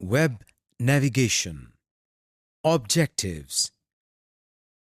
Web navigation. Objectives.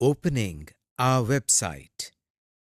Opening our website.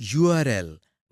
URL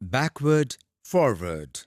Backward, forward.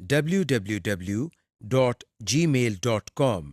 www.gmail.com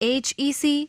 HEC,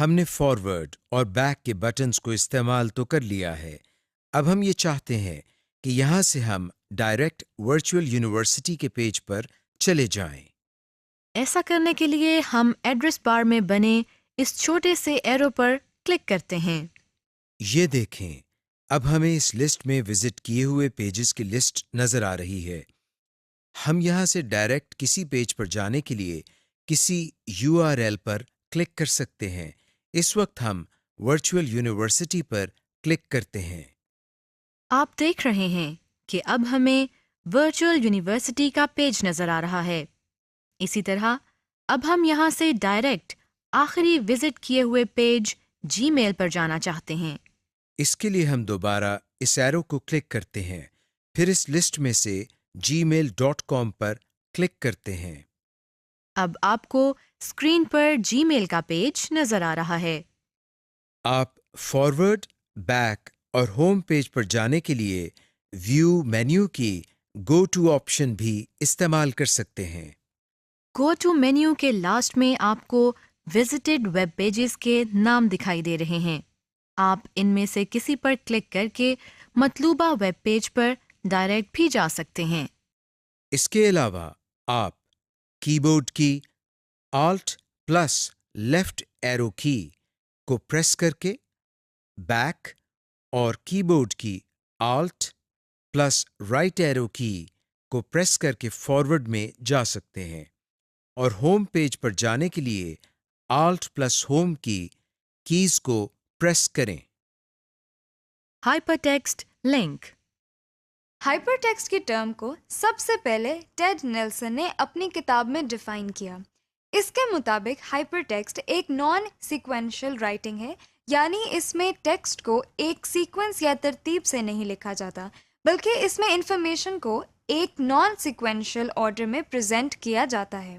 ہم نے forward اور back کے buttons کو استعمال تو کر لیا ہے. اب ہم یہ چاہتے ہیں کہ یہاں سے ہم ڈائریکٹ ورچوئل یونیورسٹی کے پیج پر چلے جائیں. ایسا کرنے کے لیے ہم ایڈریس بار میں بنے اس چھوٹے سے ایرو پر کلک کرتے ہیں. یہ دیکھیں، اب ہمیں اس لسٹ میں وزٹ کیے ہوئے پیجز کی لسٹ نظر آ رہی ہے. ہم یہاں سے ڈائریکٹ کسی پیج پر جانے کے لیے کسی URL پر کلک کر سکتے ہیں. اس وقت ہم ورچوئل یونیورسٹی پر کلک کرتے ہیں. آپ دیکھ رہے ہیں کہ اب ہمیں ورچوئل یونیورسٹی کا پیج نظر آ رہا ہے. اسی طرح اب ہم یہاں سے ڈائریکٹ آخری وزٹ کیے ہوئے پیج جی میل پر جانا چاہتے ہیں. اس کے لیے ہم دوبارہ اس ایرو کو کلک کرتے ہیں، پھر اس لسٹ میں سے gmail.com پر کلک کرتے ہیں. اب آپ کو اسکرین پر جی میل کا پیج نظر آ رہا ہے. آپ فارورڈ، بیک اور ہوم پیج پر جانے کے لیے ویو مینیو کی گو ٹو آپشن بھی استعمال کر سکتے ہیں. گو ٹو مینیو کے لاسٹ میں آپ کو وزٹڈ ویب پیجز کے نام دکھائی دے رہے ہیں. آپ ان میں سے کسی پر کلک کر کے مطلوبہ ویب پیج پر ڈائریکٹ بھی جا سکتے ہیں. اس کے علاوہ آپ کی بورڈ کی آلٹ پلس لیفٹ ایرو کی کو پریس کر کے بیک اور کی بورڈ کی آلٹ پلس رائٹ ایرو کی کو پریس کر کے فارورڈ میں جا سکتے ہیں. اور ہوم پیج پر جانے کے لیے آلٹ پلس ہوم کی کیز کو پریس کریں. Hyper text link. Hyper text کی ٹرم کو سب سے پہلے ٹیڈ نیلسن نے اپنی کتاب میں ڈیفائن کیا. اس کے مطابق ہائپر ٹیکسٹ ایک نان سیکوینشل رائٹنگ ہے، یعنی اس میں ٹیکسٹ کو ایک سیکوینس یا ترتیب سے نہیں لکھا جاتا، بلکہ اس میں انفارمیشن کو ایک نان سیکوینشل آرڈر میں پریزنٹ کیا جاتا ہے.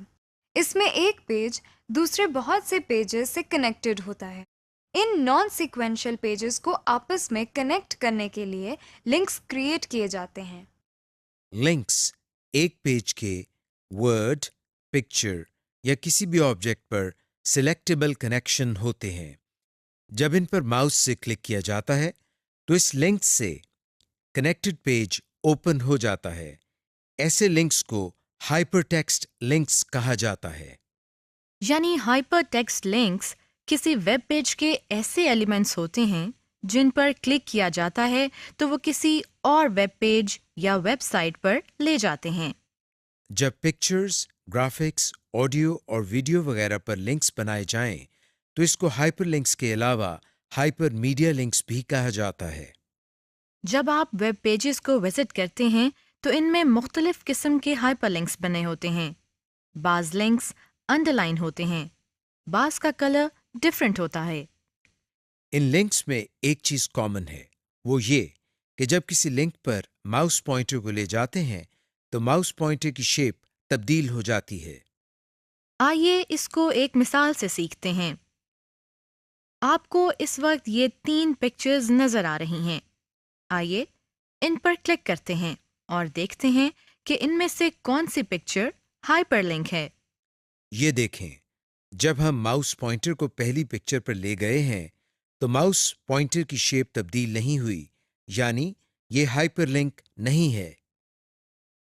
اس میں ایک پیج دوسرے بہت سے پیجز سے کنیکٹڈ ہوتا ہے. ان نان سیکوینشل پیجز کو آپس میں کنیکٹ کرنے کے لیے لنکس کریٹ کیے جاتے ہیں. لنکس ایک پیج کے ورڈ، پکچر یا کسی بھی آبجیکٹ پر سلیکٹیبل کنیکشن ہوتے ہیں. جب ان پر ماؤس سے کلک کیا جاتا ہے تو اس لنک سے کنیکٹڈ پیج اوپن ہو جاتا ہے. ایسے لنکس کو ہائپر ٹیکسٹ لنکس کہا جاتا ہے. یعنی ہائپر ٹیکسٹ لنکس کسی ویب پیج کے ایسے ایلیمنٹس ہوتے ہیں جن پر کلک کیا جاتا ہے تو وہ کسی اور ویب پیج یا ویب سائٹ پر لے جاتے ہیں. جب پکچرز، گرافکس، آڈیو اور ویڈیو وغیرہ پر لنکس بنائے جائیں تو اس کو ہائپر لنکس کے علاوہ ہائپر میڈیا لنکس بھی کہا جاتا ہے. جب آپ ویب پیجز کو وزٹ کرتے ہیں تو ان میں مختلف قسم کے ہائپر لنکس بنے ہوتے ہیں. بعض لنکس انڈر لائن ہوتے ہیں، بعض کا کلر ڈفرینٹ ہوتا ہے. ان لنکس میں ایک چیز کامن ہے، وہ یہ کہ جب کسی لنک پر ماؤس پوائنٹر کو لے جاتے ہیں تو ماؤس پوائنٹر کی شیپ تبدیل ہو جاتی ہے. آئیے اس کو ایک مثال سے سیکھتے ہیں. آپ کو اس وقت یہ 3 پکچرز نظر آ رہی ہیں. آئیے ان پر کلک کرتے ہیں اور دیکھتے ہیں کہ ان میں سے کون سی پکچر ہائپر لنک ہے. یہ دیکھیں، جب ہم ماؤس پوائنٹر کو پہلی پکچر پر لے گئے ہیں تو ماؤس پوائنٹر کی شیپ تبدیل نہیں ہوئی، یعنی یہ ہائپر لنک نہیں ہے.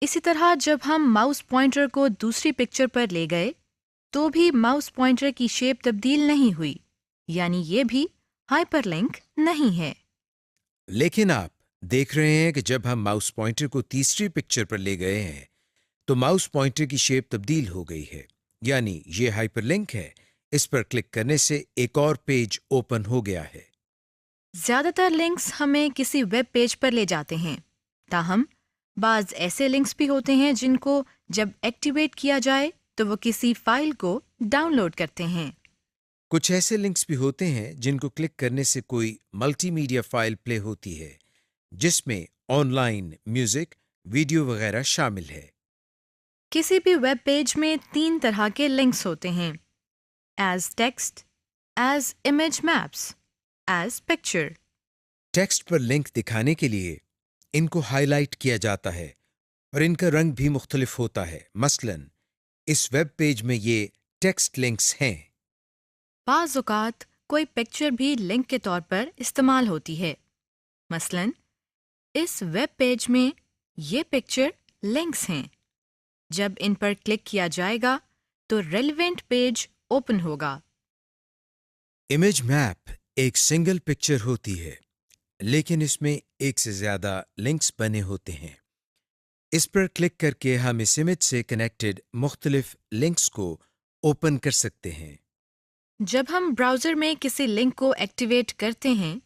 اسی طرح جب ہم ماؤس پوائنٹر کو دوسری پکچر پر لے گئے تو بھی ماؤس پوائنٹر کی شیپ تبدیل نہیں ہوئی، یعنی یہ بھی ہائپر لنک نہیں ہے. لیکن آپ دیکھ رہے ہیں کہ جب ہم ماؤس پوائنٹر کو تیسری پکچر پر لے گئے ہیں تو ماؤس پوائنٹر کی شیپ تبدیل ہو گئی ہے، یعنی یہ ہائپر لنک ہے. اس پر کلک کرنے سے ایک اور پیج اوپن ہو گیا ہے. زیادہ تر لنکس ہمیں کسی ویب پیج پر لے جاتے ہیں، تاہم بعض ایسے لنکس بھی ہوتے ہیں جن کو جب ایکٹیویٹ کیا جائے تو وہ کسی فائل کو ڈاؤن لوڈ کرتے ہیں. کچھ ایسے لنکس بھی ہوتے ہیں جن کو کلک کرنے سے کوئی ملٹی میڈیا فائل پلے ہوتی ہے جس میں آن لائن میوزک، ویڈیو وغیرہ شامل ہے. کسی بھی ویب پیج میں 3 طرح کے لنکس ہوتے ہیں: as text, as image maps, as picture. Text پر لنک دکھانے کے لیے ان کو ہائی لائٹ کیا جاتا ہے اور ان کا رنگ بھی مختلف ہوتا ہے. مثلاً اس ویب پیج میں یہ ٹیکسٹ لنکس ہیں. بعض اوقات کوئی پکچر بھی لنک کے طور پر استعمال ہوتی ہے. مثلاً اس ویب پیج میں یہ پکچر لنکس ہیں. جب ان پر کلک کیا جائے گا تو ریلیونٹ پیج اوپن ہوگا. امیج میپ ایک سنگل پکچر ہوتی ہے، لیکن اس میں ایک سے زیادہ لنکس بنے ہوتے ہیں. اس پر کلک کر کے ہم اس امیج سے کنیکٹڈ مختلف لنکس کو اوپن کر سکتے ہیں. جب ہم براؤزر میں کسی لنک کو ایکٹیویٹ کرتے ہیں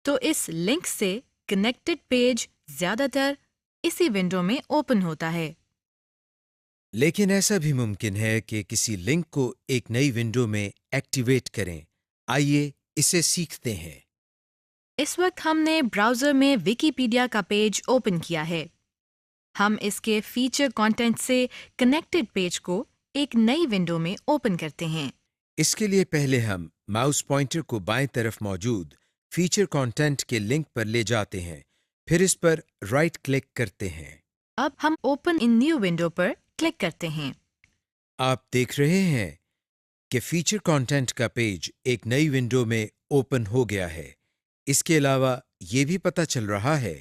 تو اس لنک سے کنیکٹڈ پیج زیادہ تر اسی ونڈو میں اوپن ہوتا ہے. لیکن ایسا بھی ممکن ہے کہ کسی لنک کو ایک نئی ونڈو میں ایکٹیویٹ کریں. آئیے اسے سیکھتے ہیں. اس وقت ہم نے براؤزر میں ویکیپیڈیا کا پیج اوپن کیا ہے. ہم اس کے فیچر کانٹینٹ سے کنیکٹڈ پیج کو ایک نئی ونڈو میں اوپن کرتے ہیں. اس کے لیے پہلے ہم ماؤس پوائنٹر کو بائیں طرف موجود فیچر کانٹینٹ کے لنک پر لے جاتے ہیں، پھر اس پر رائٹ کلک کرتے ہیں. اب ہم اوپن ان نیو ونڈو پر کلک کرتے ہیں. آپ دیکھ رہے ہیں کہ فیچر کانٹینٹ کا پیج ایک نئی ونڈو میں اوپن ہو گیا ہے. اس کے علاوہ یہ بھی پتہ چل رہا ہے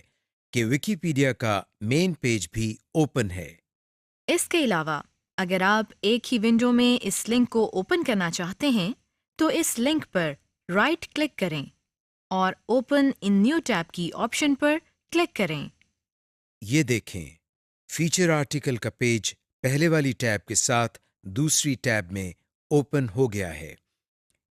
کہ ویکیپیڈیا کا مین پیج بھی اوپن ہے. اس کے علاوہ اگر آپ ایک ہی ونڈو میں اس لنک کو اوپن کرنا چاہتے ہیں تو اس لنک پر رائٹ کلک کریں اور اوپن ان نیو ٹیب کی آپشن پر کلک کریں. یہ دیکھیں، فیچر آرٹیکل کا پیج پہلے والی ٹیب کے ساتھ دوسری ٹیب میں اوپن ہو گیا ہے.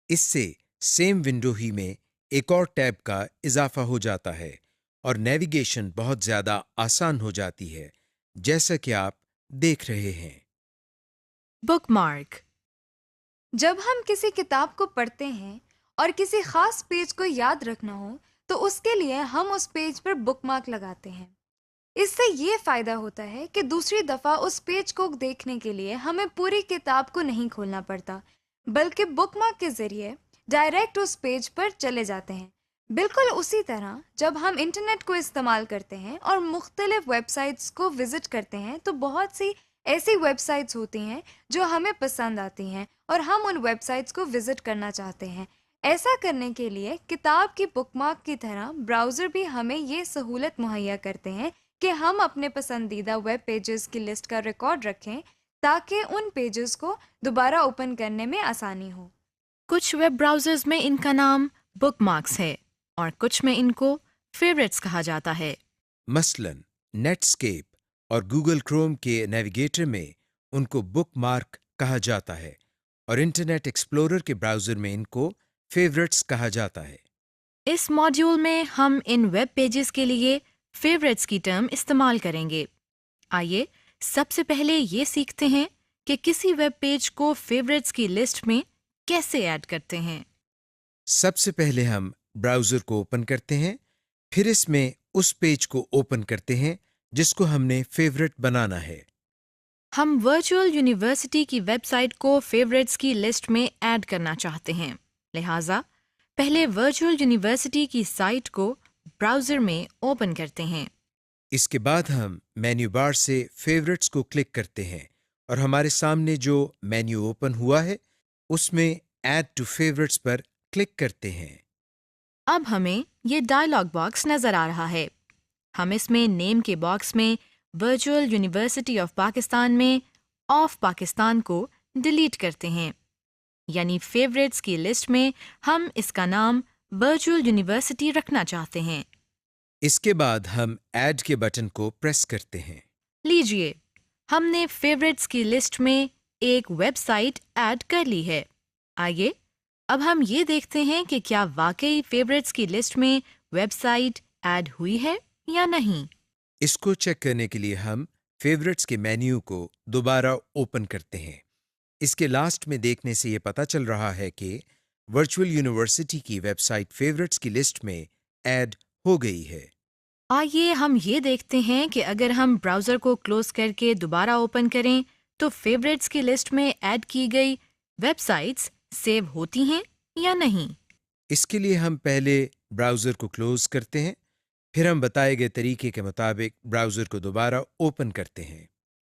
اس سے سیم ونڈو ہی میں ایک اور ٹیب کا اضافہ ہو جاتا ہے اور نیویگیشن بہت زیادہ آسان ہو جاتی ہے، جیسا کہ آپ دیکھ رہے ہیں. بک مارک. جب ہم کسی کتاب کو پڑھتے ہیں اور کسی خاص پیج کو یاد رکھنا ہو تو اس کے لیے ہم اس پیج پر بک مارک لگاتے ہیں. اس سے یہ فائدہ ہوتا ہے کہ دوسری دفعہ اس پیج کو دیکھنے کے لیے ہمیں پوری کتاب کو نہیں کھولنا پڑتا، بلکہ بک مارک کے ذریعے ڈائریکٹ اس پیج پر چلے جاتے ہیں. بالکل اسی طرح جب ہم انٹرنیٹ کو استعمال کرتے ہیں اور مختلف ویب سائٹس کو وزٹ کرتے ہیں تو بہت سی ایسی ویب سائٹس ہوتی ہیں جو ہمیں پسند آتی ہیں اور ہم ان ویب سائٹس کو وزٹ کرنا چاہتے ہیں. ایسا کرنے کے لیے کتاب کی بک مارک کی طرح براؤزر بھی ہمیں یہ سہولت مہیا کرتے ہیں کہ ہم اپنے پسندیدہ ویب پیجز کی لسٹ کا ریکارڈ رکھیں تاکہ ان پیجز کو دوبارہ اوپن کرنے میں آسانی ہو. کچھ ویب براؤزرز میں ان کا نام بک مارکس ہے اور کچھ میں ان کو فیوریٹس کہا جاتا ہے. مثلاً نیٹ اسکیپ اور گوگل کروم کے نیویگیٹر میں ان کو بک مارک کہا جاتا ہے اور انٹرنیٹ ایکسپلورر کے براؤزر میں ان کو فیوریٹس کہا جاتا ہے. اس ماڈیول میں ہم ان ویب پیجز کے لیے فیوریٹس کی ٹرم استعمال کریں گے. آئیے سب سے پہلے یہ سیکھتے ہیں کہ کسی ویب پیج کو فیوریٹس کی لسٹ میں کیسے ایڈ کرتے ہیں. سب سے پہلے ہم براؤزر کو اوپن کرتے ہیں، پھر اس میں اس پیج کو اوپن کرتے ہیں جس کو ہم نے فیوریٹ بنانا ہے. ہم ورچوئل یونیورسٹی کی ویب سائٹ کو فیوریٹس کی لسٹ میں ایڈ کرنا چاہتے ہیں، لہٰذا پہلے ورچوئل یونیورسٹی کی سائٹ کو براؤزر میں اوپن کرتے ہیں. اس کے بعد ہم مینیو بار سے فیوریٹس کو کلک کرتے ہیں اور ہمارے سامنے جو مینیو اوپن ہوا ہے اس میں ایڈ ٹو فیوریٹس پر کلک کرتے ہیں. اب ہمیں یہ ڈائلاگ باکس نظر آ رہا ہے. ہم اس میں نیم کے باکس میں ورچوئل یونیورسٹی آف پاکستان میں آف پاکستان کو ڈیلیٹ کرتے ہیں، یعنی فیوریٹس کی لسٹ میں ہم اس کا نام ورچوئل یونیورسٹی رکھنا چاہتے ہیں. اس کے بعد ہم ایڈ کے بٹن کو پریس کرتے ہیں. لیجئے ہم نے فیوریٹس کی لسٹ میں ایک ویب سائٹ ایڈ کر لی ہے. آئیے اب ہم یہ دیکھتے ہیں کہ کیا واقعی فیوریٹس کی لسٹ میں ویب سائٹ ایڈ ہوئی ہے یا نہیں. اس کو چیک کرنے کے لیے ہم فیوریٹس کے مینیو کو دوبارہ اوپن کرتے ہیں. اس کے لاسٹ میں دیکھنے سے یہ پتہ چل رہا ہے کہ ورچوئل یونیورسٹی کی ویب سائٹ فیوریٹس کی لسٹ میں ایڈ ہو گئی ہے. آئیے ہم یہ دیکھتے ہیں کہ اگر ہم براؤزر کو کلوز کر کے دوبارہ اوپن کریں تو فیوریٹس کی لسٹ میں ایڈ کی گئی ویب سائٹس سیو ہوتی ہیں یا نہیں. اس کے لیے ہم پہلے براؤزر کو کلوز کرتے ہیں، پھر ہم بتائے گئے طریقے کے مطابق براؤزر کو دوبارہ اوپن کرتے ہیں.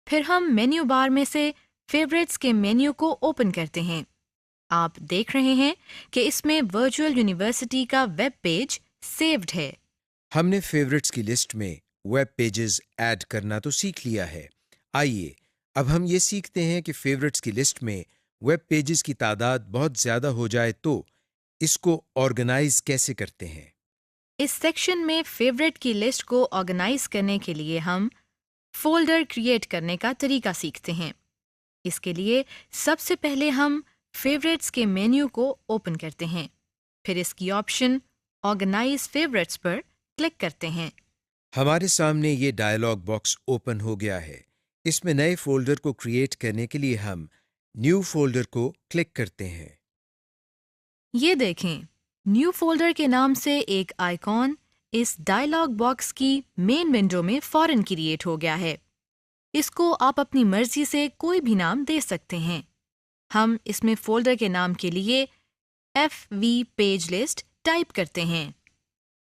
پھر ہم مینیو بار میں سے فیوریٹس کے مینیو کو اوپن کرتے ہیں. آپ دیکھ رہے ہیں کہ اس میں ورچوئل یونیورسٹی کا ویب پیج سیوڈ ہے۔ ہم نے فیورٹس کی لسٹ میں ویب پیجز ایڈ کرنا تو سیکھ لیا ہے۔ آئیے اب ہم یہ سیکھتے ہیں کہ فیورٹس کی لسٹ میں ویب پیجز کی تعداد بہت زیادہ ہو جائے تو اس کو آرگنائز کیسے کرتے ہیں۔ اس سیکشن میں فیوریٹ کی لسٹ کو آرگنائز کرنے کے لیے ہم فولڈر کریٹ کرنے کا طریقہ سیکھتے ہیں۔ اس کے لیے سب سے پہلے ہم فیوریٹس کے مینیو کو اوپن کرتے ہیں، پھر اس کی آپشن آرگنائز فیوریٹس پر کلک کرتے ہیں۔ ہمارے سامنے یہ ڈائلاگ باکس اوپن ہو گیا ہے۔ اس میں نئے فولڈر کو کریٹ کرنے کے لیے ہم نیو فولڈر کو کلک کرتے ہیں۔ یہ دیکھیں، نیو فولڈر کے نام سے ایک آئیکن اس ڈائلاگ باکس کی مین ونڈو میں فوراً کریٹ ہو گیا ہے۔ اس کو آپ اپنی مرضی سے کوئی بھی نام دے سکتے ہیں۔ ہم اس میں فولڈر کے نام کے لیے FV پیج لسٹ ٹائپ کرتے ہیں۔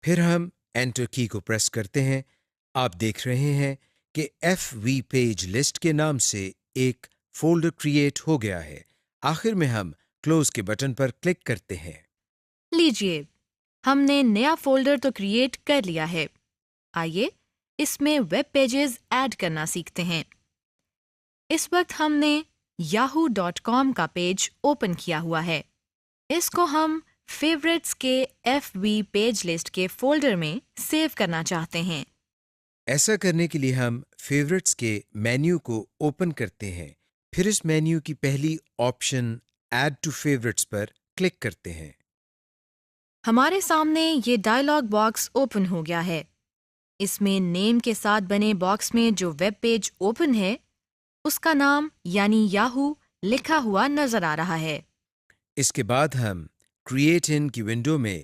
پھر ہم انٹر کی کو پریس کرتے ہیں۔ آپ دیکھ رہے ہیں کہ FV پیج لسٹ کے نام سے ایک فولڈر کریٹ ہو گیا ہے۔ آخر میں ہم کلوز کے بٹن پر کلک کرتے ہیں۔ لیجیے، ہم نے نیا فولڈر تو کریٹ کر لیا ہے۔ آئیے اس میں ویب پیجز ایڈ کرنا سیکھتے ہیں۔ اس وقت ہم نے yahoo.com کا پیج اوپن کیا ہوا ہے۔ اس کو ہم فیوریٹس کے FV پیج لسٹ کے فولڈر میں سیو کرنا چاہتے ہیں۔ ایسا کرنے کے لیے ہم فیورٹس کے مینیو کو اوپن کرتے ہیں، پھر اس مینیو کی پہلی آپشن ایڈ ٹو فیورٹس پر کلک کرتے ہیں۔ ہمارے سامنے یہ ڈائلاگ باکس اوپن ہو گیا ہے۔ اس میں نیم کے ساتھ بنے باکس میں جو ویب پیج اوپن ہے اس کا نام یعنی یاہو لکھا ہوا نظر آ رہا ہے۔ اس کے بعد ہم کریٹ ان کی ونڈو میں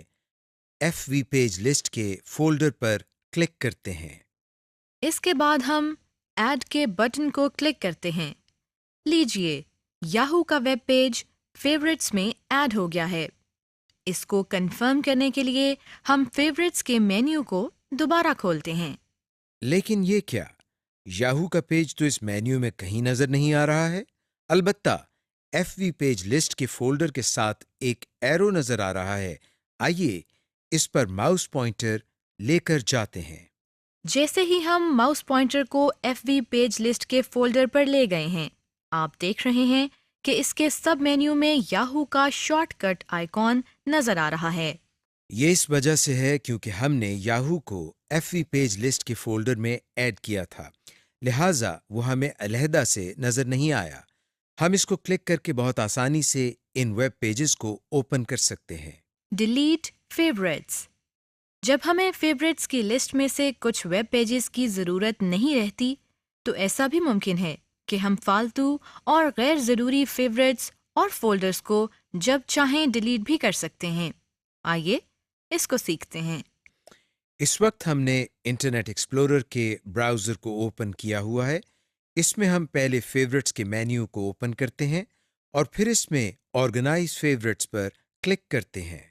FV پیج لسٹ کے فولڈر پر کلک کرتے ہیں۔ اس کے بعد ہم ایڈ کے بٹن کو کلک کرتے ہیں۔ لیجیے، یاہو کا ویب پیج فیوریٹس میں ایڈ ہو گیا ہے۔ اس کو کنفرم کرنے کے لیے ہم فیوریٹس کے مینیو کو دوبارہ کھولتے ہیں۔ لیکن یہ کیا؟ یاہو کا پیج تو اس مینیو میں کہیں نظر نہیں آ رہا ہے۔ البتہ FV پیج لسٹ کے فولڈر کے ساتھ ایک ایرو نظر آ رہا ہے۔ آئیے اس پر ماؤس پوائنٹر لے کر جاتے ہیں۔ جیسے ہی ہم ماؤس پوائنٹر کو FV پیج لسٹ کے فولڈر پر لے گئے ہیں، آپ دیکھ رہے ہیں کہ اس کے سب مینیو میں یاہو کا شارٹ کٹ آئیکن نظر آ رہا ہے۔ یہ اس وجہ سے ہے کیونکہ ہم نے یاہو کو FV پیج لسٹ کے فولڈر میں ایڈ کیا تھا، لہٰذا وہ ہمیں علیحدہ سے نظر نہیں آیا۔ ہم اس کو کلک کر کے بہت آسانی سے ان ویب پیجز کو اوپن کر سکتے ہیں۔ Delete favourites. جب ہمیں فیوریٹس کی لسٹ میں سے کچھ ویب پیجز کی ضرورت نہیں رہتی تو ایسا بھی ممکن ہے کہ ہم فالتو اور غیر ضروری فیوریٹس اور فولڈرز کو جب چاہیں ڈیلیٹ بھی کر سکتے ہیں۔ آئیے اس کو سیکھتے ہیں۔ اس وقت ہم نے انٹرنیٹ ایکسپلورر کے براؤزر کو اوپن کیا ہوا ہے۔ اس میں ہم پہلے فیورٹس کے مینیو کو اوپن کرتے ہیں اور پھر اس میں آرگنائز فیورٹس پر کلک کرتے ہیں۔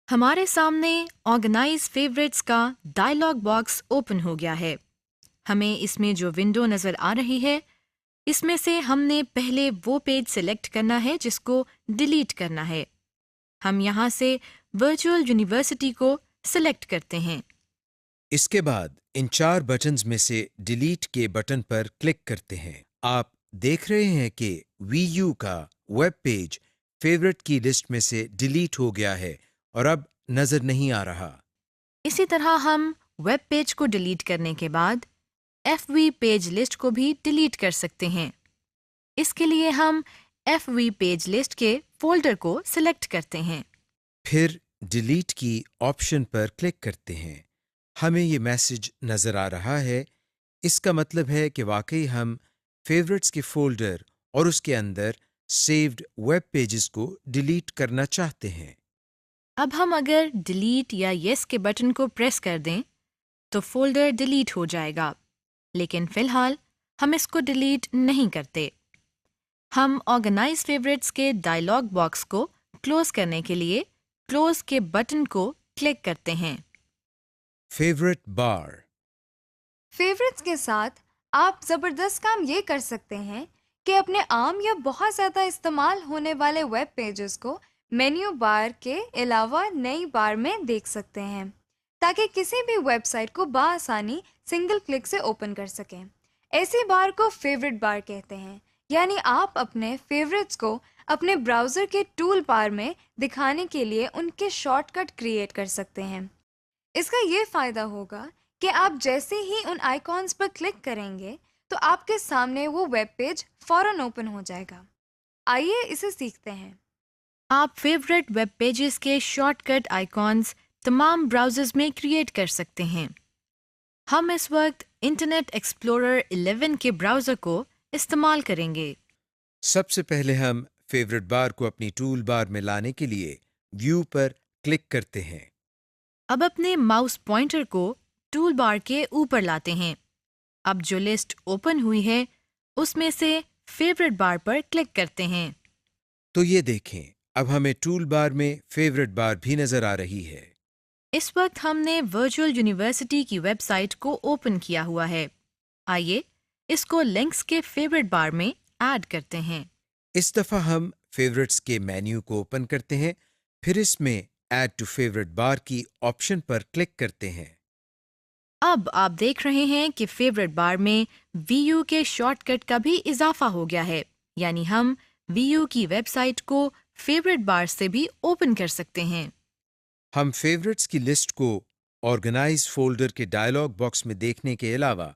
ہمارے سامنے آرگنائز فیوریٹس کا ڈائلاگ باکس اوپن ہو گیا ہے۔ ہمیں اس میں جو ونڈو نظر آ رہی ہے اس میں سے ہم نے پہلے وہ پیج سلیکٹ کرنا ہے جس کو ڈیلیٹ کرنا ہے۔ ہم یہاں سے ورچوئل یونیورسٹی کو سلیکٹ کرتے ہیں۔ اس کے بعد ان 4 بٹنز میں سے ڈیلیٹ کے بٹن پر کلک کرتے ہیں۔ آپ دیکھ رہے ہیں کہ VU کا ویب پیج فیورٹ کی لسٹ میں سے ڈیلیٹ ہو گیا ہے اور اب نظر نہیں آ رہا۔ اسی طرح ہم ویب پیج کو ڈیلیٹ کرنے کے بعد FV پیج لسٹ کو بھی ڈیلیٹ کر سکتے ہیں۔ اس کے لیے ہم FV پیج لسٹ کے فولڈر کو سلیکٹ کرتے ہیں۔ پھر ڈیلیٹ کی آپشن پر کلک کرتے ہیں۔ ہمیں یہ میسج نظر آ رہا ہے۔ اس کا مطلب ہے کہ واقعی ہم فیورٹس کے فولڈر اور اس کے اندر سیوڈ ویب پیجز کو ڈیلیٹ کرنا چاہتے ہیں۔ اب ہم اگر ڈیلیٹ یا یس کے بٹن کو پریس کر دیں تو فولڈر ڈیلیٹ ہو جائے گا، لیکن فی الحال ہم اس کو ڈیلیٹ نہیں کرتے۔ ہم آرگنائز فیوریٹس کے ڈائلاگ باکس کو کلوز کرنے کے لیے کلوز کے بٹن کو کلک کرتے ہیں۔ فیورٹ بار۔ فیوریٹس کے ساتھ آپ زبردست کام یہ کر سکتے ہیں کہ اپنے عام یا بہت زیادہ استعمال ہونے والے ویب پیجز کو مینیو بار کے علاوہ نئی بار میں دیکھ سکتے ہیں تاکہ کسی بھی ویب سائٹ کو بآسانی سنگل کلک سے اوپن کر سکیں۔ ایسی بار کو فیوریٹ بار کہتے ہیں، یعنی آپ اپنے فیوریٹس کو اپنے براؤزر کے ٹول بار میں دکھانے کے لیے ان کے شارٹ کٹ کریٹ کر سکتے ہیں۔ اس کا یہ فائدہ ہوگا کہ آپ جیسے ہی ان آئیکونز پر کلک کریں گے تو آپ کے سامنے وہ ویب پیج فوراً اوپن ہو جائے گا۔ آئیے اسے سیکھتے ہیں۔ آپ فیوریٹ ویب پیجز کے شارٹ کٹ آئیکونز تمام براؤزرز میں کریٹ کر سکتے ہیں۔ ہم اس وقت انٹرنیٹ ایکسپلورر 11 کے براؤزر کو استعمال کریں گے۔ سب سے پہلے ہم فیوریٹ بار کو اپنی ٹول بار میں لانے کے لیے ویو پر کلک کرتے ہیں۔ اب اپنے ماؤس پوائنٹر کو ٹول بار کے اوپر لاتے ہیں۔ اب جو لسٹ اوپن ہوئی ہے اس میں سے فیوریٹ بار پر کلک کرتے ہیں۔ تو یہ دیکھیں، اب ہمیں ٹول بار میں فیوریٹ بار بھی نظر آ رہی ہے۔ اس وقت ہم نے ورچوئل یونیورسٹی کی ویب سائٹ کو اوپن کیا ہوا ہے۔ آئیے اس کو لنکس کے فیوریٹ بار میں ایڈ کرتے ہیں۔ اس دفعہ ہم فیوریٹس کے مینیو کو اوپن کرتے ہیں، پھر اس میں ایڈ ٹو فیوریٹ بار کی آپشن پر کلک کرتے ہیں۔ اب آپ دیکھ رہے ہیں کہ فیوریٹ بار میں وی یو کے شارٹ کٹ کا بھی اضافہ ہو گیا ہے، یعنی ہم وی یو کی ویب سائٹ کو فیوریٹ بار سے بھی اوپن کر سکتے ہیں۔ ہم فیوریٹس کی لسٹ کو آرگنائز فولڈر کے ڈائلاگ باکس میں دیکھنے کے علاوہ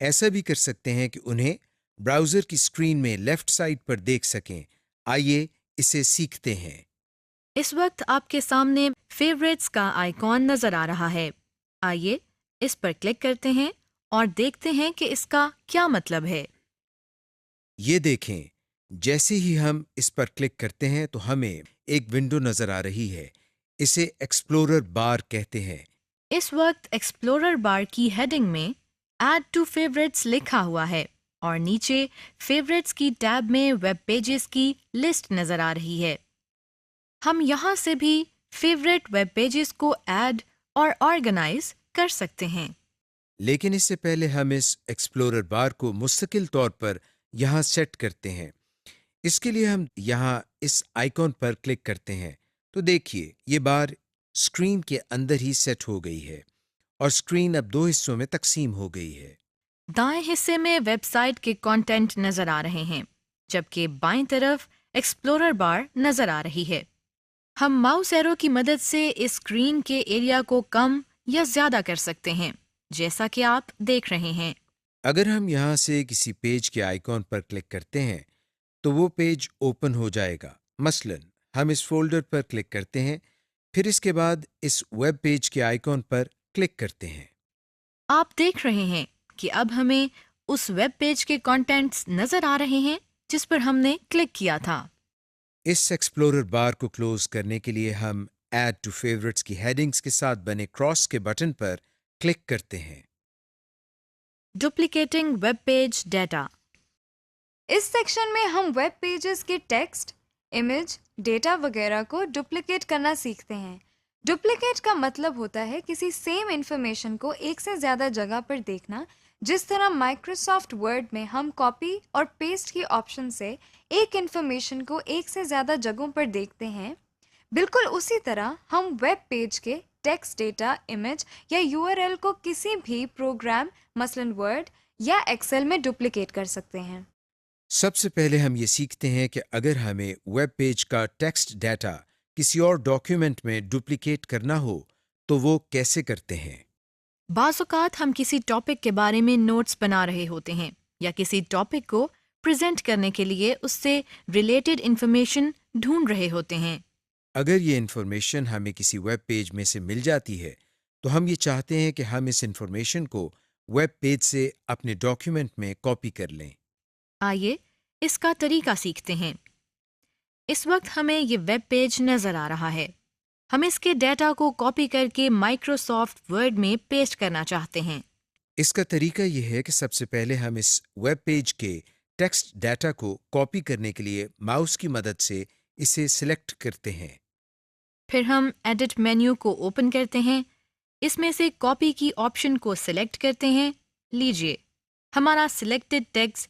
ایسا بھی کر سکتے ہیں کہ انہیں براؤزر کی اسکرین میں لیفٹ سائڈ پر دیکھ سکیں۔ آئیے اسے سیکھتے ہیں۔ اس وقت آپ کے سامنے فیوریٹس کا آئیکن نظر آ رہا ہے۔ آئیے اس پر کلک کرتے ہیں اور دیکھتے ہیں کہ اس کا کیا مطلب ہے۔ یہ دیکھیں، جیسے ہی ہم اس پر کلک کرتے ہیں تو ہمیں ایک ونڈو نظر آ رہی ہے۔ اسے ایکسپلورر بار کہتے ہیں۔ اس وقت ایکسپلورر بار کی ہیڈنگ میں ایڈ ٹو فیوریٹس لکھا ہوا ہے اور نیچے فیوریٹس کی ٹیب میں ویب پیجز کی لسٹ نظر آ رہی ہے۔ ہم یہاں سے بھی فیوریٹ ویب پیجز کو ایڈ اور آرگنائز کر سکتے ہیں۔ لیکن اس سے پہلے ہم اس ایکسپلورر بار کو مستقل طور پر یہاں سیٹ کرتے ہیں۔ اس کے لیے ہم یہاں اس آئیکن پر کلک کرتے ہیں تو دیکھیے یہ بار اسکرین کے اندر ہی سیٹ ہو گئی ہے اور اسکرین اب دو حصوں میں تقسیم ہو گئی ہے۔ دائیں حصے میں ویب سائٹ کے کانٹینٹ نظر آ رہے ہیں جبکہ بائیں طرف ایکسپلورر بار نظر آ رہی ہے۔ ہم ماؤس ایرو کی مدد سے اس اسکرین کے ایریا کو کم یا زیادہ کر سکتے ہیں جیسا کہ آپ دیکھ رہے ہیں۔ اگر ہم یہاں سے کسی پیج کے آئیکن پر کلک کرتے ہیں تو وہ پیج اوپن ہو جائے گا۔ مثلا ہم اس فولڈر پر کلک کرتے ہیں، پھر اس کے بعد اس ویب پیج کے آئیکن پر کلک کرتے ہیں۔ آپ دیکھ رہے ہیں کہ اب ہمیں اس ویب پیج کے کانٹینٹس نظر آ رہے ہیں جس پر ہم نے کلک کیا تھا۔ اس ایکسپلورر بار کو کلوز کرنے کے لیے ہم ایڈ ٹو فیوریٹس کی ہیڈنگز کے ساتھ بنے کراس کے بٹن پر کلک کرتے ہیں۔ Duplicating web page data. اس سیکشن میں ہم ویب پیجز کے ٹیکسٹ، امیج، ڈیٹا وغیرہ کو ڈپلیکیٹ کرنا سیکھتے ہیں۔ ڈپلیکیٹ کا مطلب ہوتا ہے کسی سیم انفارمیشن کو ایک سے زیادہ جگہ پر دیکھنا، جس طرح مائکروسافٹ ورڈ میں ہم کاپی اور پیسٹ کی آپشن سے ایک انفارمیشن کو ایک سے زیادہ جگہوں پر دیکھتے ہیں۔ بالکل اسی طرح ہم ویب پیج کے ٹیکسٹ، ڈیٹا، امیج یا یو آر ایل کو کسی بھی پروگرام مثلاً ورڈ یا ایکسل میں ڈپلیکیٹ کر سکتے ہیں۔ سب سے پہلے ہم یہ سیکھتے ہیں کہ اگر ہمیں ویب پیج کا ٹیکسٹ ڈیٹا کسی اور ڈاکیومنٹ میں ڈپلیکیٹ کرنا ہو تو وہ کیسے کرتے ہیں۔ بعض اوقات ہم کسی ٹاپک کے بارے میں نوٹس بنا رہے ہوتے ہیں یا کسی ٹاپک کو پریزنٹ کرنے کے لیے اس سے ریلیٹڈ انفارمیشن ڈھونڈ رہے ہوتے ہیں۔ اگر یہ انفارمیشن ہمیں کسی ویب پیج میں سے مل جاتی ہے تو ہم یہ چاہتے ہیں کہ ہم اس انفارمیشن کو ویب پیج سے اپنے ڈاکیومنٹ میں کاپی کر لیں۔ آئیے اس کا طریقہ سیکھتے ہیں۔ اس وقت ہمیں یہ ویب پیج نظر آ رہا ہے۔ ہم اس کے ڈیٹا کو کاپی کر کے مائکروسافٹ ورڈ میں پیسٹ کرنا چاہتے ہیں۔ اس کا طریقہ یہ ہے کہ سب سے پہلے ہم اس ویب پیج کے ٹیکسٹ ڈیٹا کو کاپی کرنے کے لیے ماؤس کی مدد سے اسے سلیکٹ کرتے ہیں۔ پھر ہم ایڈٹ مینیو کو اوپن کرتے ہیں، اس میں سے کاپی کی آپشن کو سلیکٹ کرتے ہیں۔ لیجئے ہمارا سلیکٹڈ ٹیکسٹ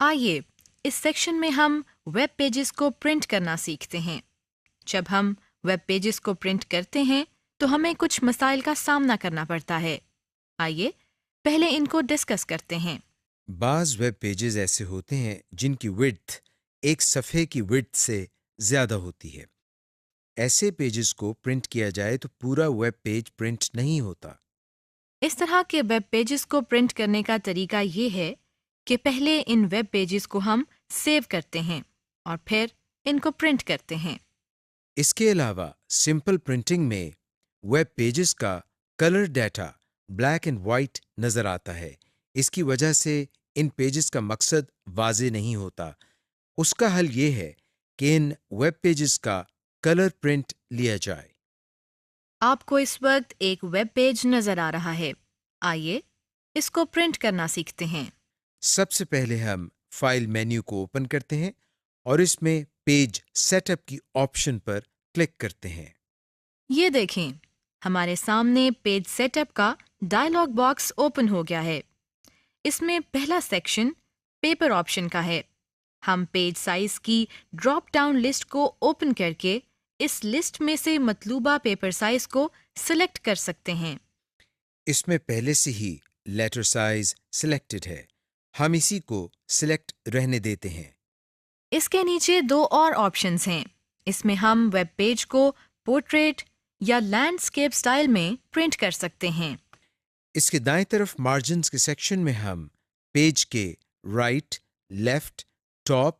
آئیے اس سیکشن میں ہم ویب پیجز کو پرنٹ کرنا سیکھتے ہیں۔ جب ہم ویب پیجز کو پرنٹ کرتے ہیں تو ہمیں کچھ مسائل کا سامنا کرنا پڑتا ہے۔ آئیے پہلے ان کو ڈسکس کرتے ہیں۔ بعض ویب پیجز ایسے ہوتے ہیں جن کی وڈتھ ایک صفحے کی وڈتھ سے زیادہ ہوتی ہے۔ ایسے پیجز کو پرنٹ کیا جائے تو پورا ویب پیج پرنٹ نہیں ہوتا۔ اس طرح کے ویب پیجز کو پرنٹ کرنے کا طریقہ یہ ہے کہ پہلے ان ویب پیجز کو ہم سیو کرتے ہیں اور پھر ان کو پرنٹ کرتے ہیں۔ اس کے علاوہ سمپل پرنٹنگ میں ویب پیجز کا colour data black and white نظر آتا ہے۔ اس کی وجہ سے ان پیجز کا مقصد واضح نہیں ہوتا۔ اس کا حل یہ ہے کہ ان ویب پیجز کا کلر پرنٹ لیا جائے۔ آپ کو اس وقت ایک ویب پیج نظر آ رہا ہے۔ آئیے اس کو پرنٹ کرنا سیکھتے ہیں۔ سب سے پہلے ہم فائل مینیو کو اوپن کرتے ہیں اور اس میں پیج سیٹ اپ کی آپشن پر کلک کرتے ہیں۔ یہ دیکھیں ہمارے سامنے پیج سیٹ اپ کا ڈائلاگ باکس اوپن ہو گیا ہے۔ اس میں پہلا سیکشن پیپر آپشن کا ہے۔ ہم پیج سائز کی ڈراپ ڈاؤن لسٹ کو اوپن کر کے اس لسٹ میں سے مطلوبہ پیپر سائز کو سلیکٹ کر سکتے ہیں۔ اس میں پہلے سے ہی لیٹر سائز سلیکٹڈ ہے، ہم اسی کو سلیکٹ رہنے دیتے ہیں۔ اس کے نیچے دو اور آپشنز ہیں۔ اس میں ہم ویب پیج کو پورٹریٹ یا لینڈسکیپ سٹائل میں پرنٹ کر سکتے ہیں۔ اس کے دائیں طرف مارجنز کے سیکشن میں ہم پیج کے right, left, top,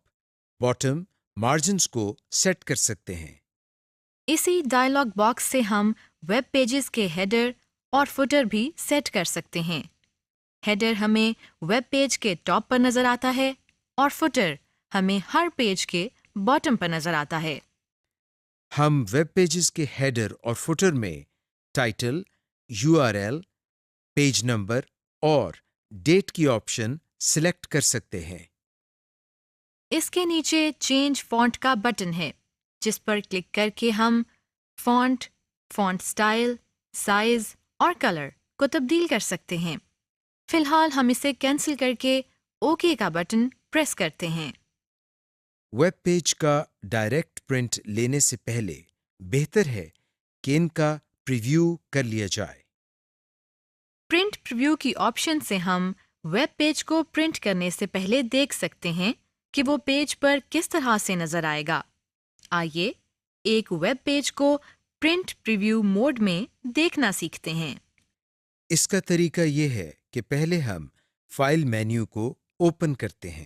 bottom margins کو سیٹ کر سکتے ہیں۔ اسی ڈائلاگ باکس سے ہم ویب پیجز کے ہیڈر اور فوٹر بھی سیٹ کر سکتے ہیں۔ ہیڈر ہمیں ویب پیج کے ٹاپ پر نظر آتا ہے اور فوٹر ہمیں ہر پیج کے باٹم پر نظر آتا ہے۔ ہم ویب پیجز کے ہیڈر اور فوٹر میں ٹائٹل، URL، پیج نمبر اور ڈیٹ کی آپشن سلیکٹ کر سکتے ہیں۔ اس کے نیچے چینج فونٹ کا بٹن ہے جس پر کلک کر کے ہم فونٹ، فونٹ سٹائل، سائز اور کلر کو تبدیل کر سکتے ہیں۔ فی الحال ہم اسے کینسل کر کے اوکے کا بٹن پریس کرتے ہیں۔ ویب پیج کا ڈائریکٹ پرنٹ لینے سے پہلے بہتر ہے کہ ان کا پریویو کر لیا جائے۔ پرنٹ پریویو کی آپشن سے ہم ویب پیج کو پرنٹ کرنے سے پہلے دیکھ سکتے ہیں کہ وہ پیج پر کس طرح سے نظر آئے گا۔ آئیے ایک ویب پیج کو پرنٹ پریویو موڈ میں دیکھنا سیکھتے ہیں۔ اس کا طریقہ یہ ہے کہ پہلے ہم فائل مینیو کو اوپن کرتے ہیں۔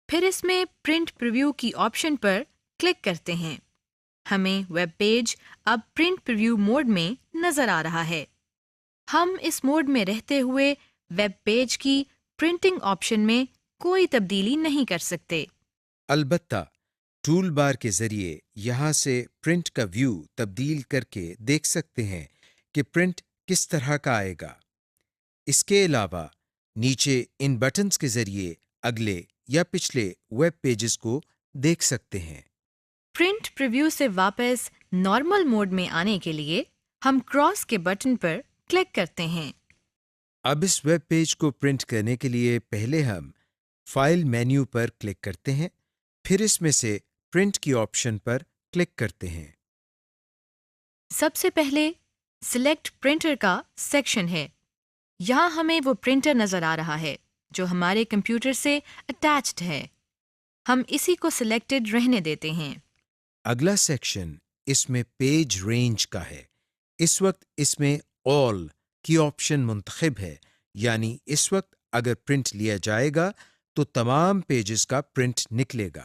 پھر اس میں پرنٹ پریویو کی آپشن پر کلک کرتے ہیں۔ ہمیں ویب پیج اب پرنٹ پریویو موڈ میں نظر آ رہا ہے۔ ہم اس موڈ میں رہتے ہوئے ویب پیج کی پرنٹنگ آپشن میں کوئی تبدیلی نہیں کر سکتے۔ البتہ ٹول بار کے ذریعے یہاں سے پرنٹ کا ویو تبدیل کر کے دیکھ سکتے ہیں کہ پرنٹ کس طرح کا آئے گا۔ اس کے علاوہ نیچے ان بٹنز کے ذریعے اگلے یا پچھلے ویب پیجز کو دیکھ سکتے ہیں۔ پرنٹ پریویو سے واپس نارمل موڈ میں آنے کے لیے ہم کراس کے بٹن پر کلک کرتے ہیں۔ اب اس ویب پیج کو پرنٹ کرنے کے لیے پہلے ہم فائل مینیو پر کلک کرتے ہیں، پھر اس میں سے پرنٹ کی آپشن پر کلک کرتے ہیں۔ سب سے پہلے سلیکٹ پرنٹر کا سیکشن ہے۔ یہاں ہمیں وہ پرنٹر نظر آ رہا ہے جو ہمارے کمپیوٹر سے اٹیچڈ ہے۔ ہم اسی کو سلیکٹڈ رہنے دیتے ہیں۔ اگلا سیکشن اس میں پیج رینج کا ہے۔ اس وقت اس میں آل کی آپشن منتخب ہے، یعنی اس وقت اگر پرنٹ لیا جائے گا تو تمام پیجز کا پرنٹ نکلے گا۔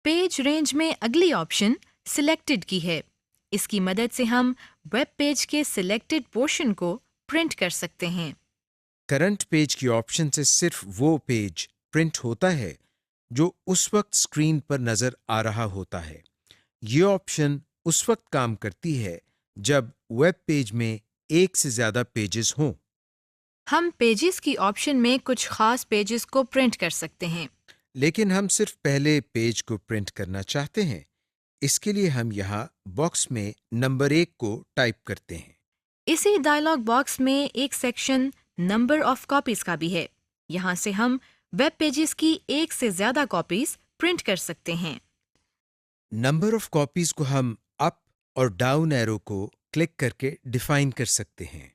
پیج رینج میں اگلی آپشن سلیکٹڈ کی ہے۔ اس کی مدد سے ہم ویب پیج کے سلیکٹڈ پورشن کو پرنٹ کر سکتے ہیں۔ کرنٹ پیج کی آپشن سے صرف وہ پیج پرنٹ ہوتا ہے جو اس وقت اسکرین پر نظر آ رہا ہوتا ہے۔ یہ آپشن اس وقت کام کرتی ہے جب ویب پیج میں ایک سے زیادہ پیجز ہوں۔ ہم پیجز کی آپشن میں کچھ خاص پیجز کو پرنٹ کر سکتے ہیں۔ لیکن ہم صرف پہلے پیج کو پرنٹ کرنا چاہتے ہیں۔ اس کے لیے ہم یہاں باکس میں نمبر 1 کو ٹائپ کرتے ہیں۔ اسی ڈائلاگ باکس میں ایک سیکشن نمبر آف کاپیز کا بھی ہے۔ یہاں سے ہم ویب پیجز کی ایک سے زیادہ کاپیز پرنٹ کر سکتے ہیں۔ نمبر آف کاپیز کو ہم اپ اور ڈاؤن ایرو کو کلک کر کے ڈیفائن کر سکتے ہیں۔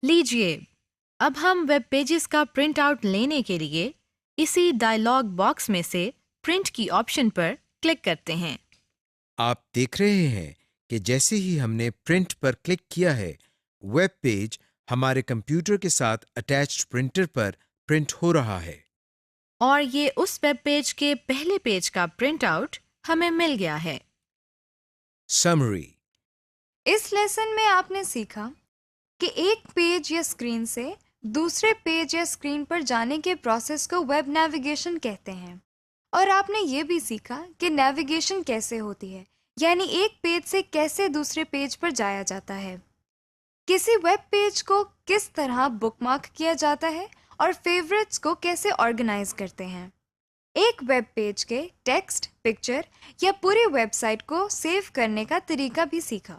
لیجیے، اب ہم ویب پیجز کا پرنٹ آؤٹ لینے کے لیے اسی ڈائلاگ باکس میں سے پرنٹ کی آپشن پر کلک کرتے ہیں۔ آپ دیکھ رہے ہیں کہ جیسے ہی ہم نے پرنٹ پر کلک کیا ہے، ویب پیج ہمارے کمپیوٹر کے ساتھ اٹیچڈ پرنٹر پر پرنٹ ہو رہا ہے۔ اور یہ اس ویب پیج کے پہلے پیج کا پرنٹ آؤٹ ہمیں مل گیا ہے۔ سمری: اس لیسن میں آپ نے سیکھا کہ ایک پیج یا اسکرین سے دوسرے پیج یا اسکرین پر جانے کے پروسیس کو ویب نیویگیشن کہتے ہیں، اور آپ نے یہ بھی سیکھا کہ نیویگیشن کیسے ہوتی ہے، یعنی ایک پیج سے کیسے دوسرے پیج پر جایا جاتا ہے، کسی ویب پیج کو کس طرح بک مارک کیا جاتا ہے، اور فیوریٹس کو کیسے آرگنائز کرتے ہیں۔ ایک ویب پیج کے ٹیکسٹ، پکچر یا پوری ویب سائٹ کو سیو کرنے کا طریقہ بھی سیکھا۔